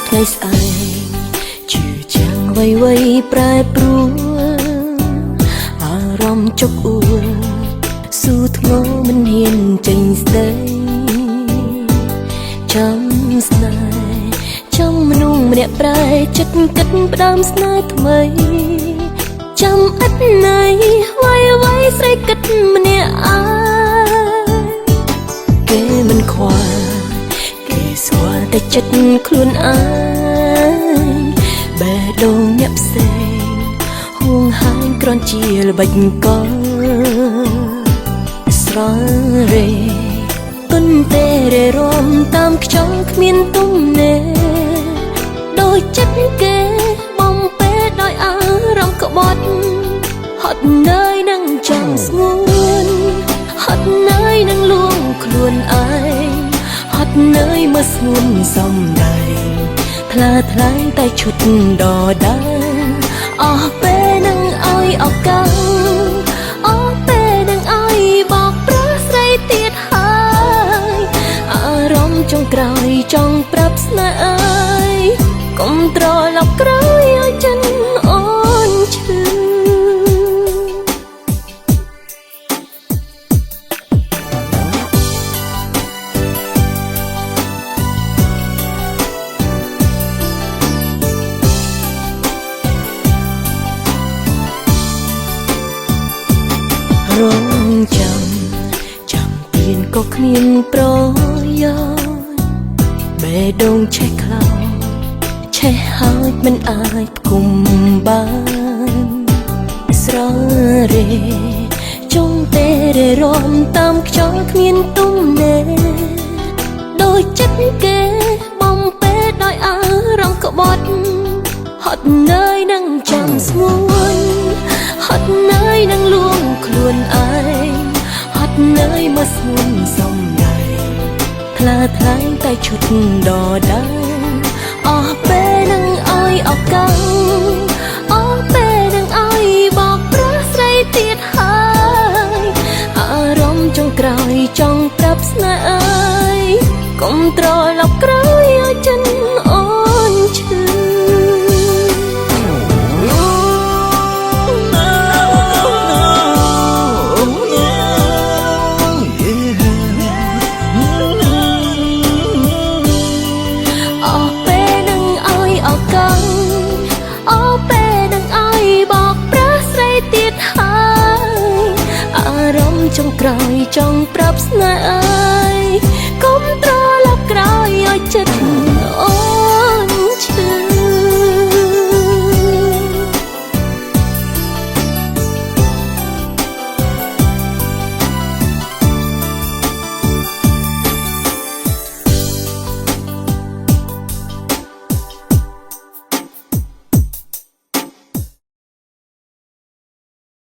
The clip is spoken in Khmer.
ថ្ងៃស្អែកជឿចាំងវៃប្រែប្រួលអារម្មណ៍ចុកអួលស៊ូធ្ងរមិនហ៊ានចេញស្ដីចាំស្នេហ៍ចាំមនុស្សម្នាក់ប្រែចិត្តគិតផ្ដើមស្នេហ៍ថ្មីចាំឥតន័យវៃស្រីគិតម្នាក់អាគេមិនខ្វល់គេស្គាល់តែចិត្តខ្លួនឯងបេះដូងអ្នកផ្សេងហួងហាញគ្រាន់ជាល្បិចកលស្ររេទុនទេររំតាមខ្យល់គ្មានទំនេរដោយចិត្តគេបំពេដោយអារម្មណ៍ក្បត់ហត់នឿយនឹងចង់ស្ងួនហត់នឿយនឹងលួងខ្លួនឯងហត់នឿយមើលស្ងួនសំដីថ្លាថ្លែងតែឈុតដដែលអស់ពេលនឹងឲ្យឱកាសអស់ពេលនឹងឲ្យបោកប្រាស់ស្រីទៀតហើយអារម្មណ៍ចុងក្រោយចង់ប្រាប់ស្នេហ៍អើយកុំត្រឡប់ក្រោយឲ្យចិនអូនឈឺរងចាំទៀនក៏គ្មានប្រយោជន៍បេះដូងឆេះខ្លោចឆេះហើយមិនអាចផ្គុំបានស្ររេចុងទេររំតាមខ្យល់គ្មានទំនេរដោយចិត្តគេបំពេដោយអារម្មណ៍ក្បត់ហត់នឿយនឹងចាំស្ងួនហត់នឿយនឹងលួងខ្លួនឯងហត់នឿយមើលស្ងួនសំដីថ្លាថ្លែងតែឈុតដដែលអស់ពេលនឹងឲ្យឱកាសអស់ពេលនឹងឲ្យបោកប្រាស់ស្រីទៀតហើយអារម្មណ៍ចុងក្រោយចង់ប្រាប់ស្នេហ៍អើយកុំត្រឡប់ក្រោយឲ្យចិនអូនឈឺចុងក្រោយចង់ប្រាប់ស្នេហ៍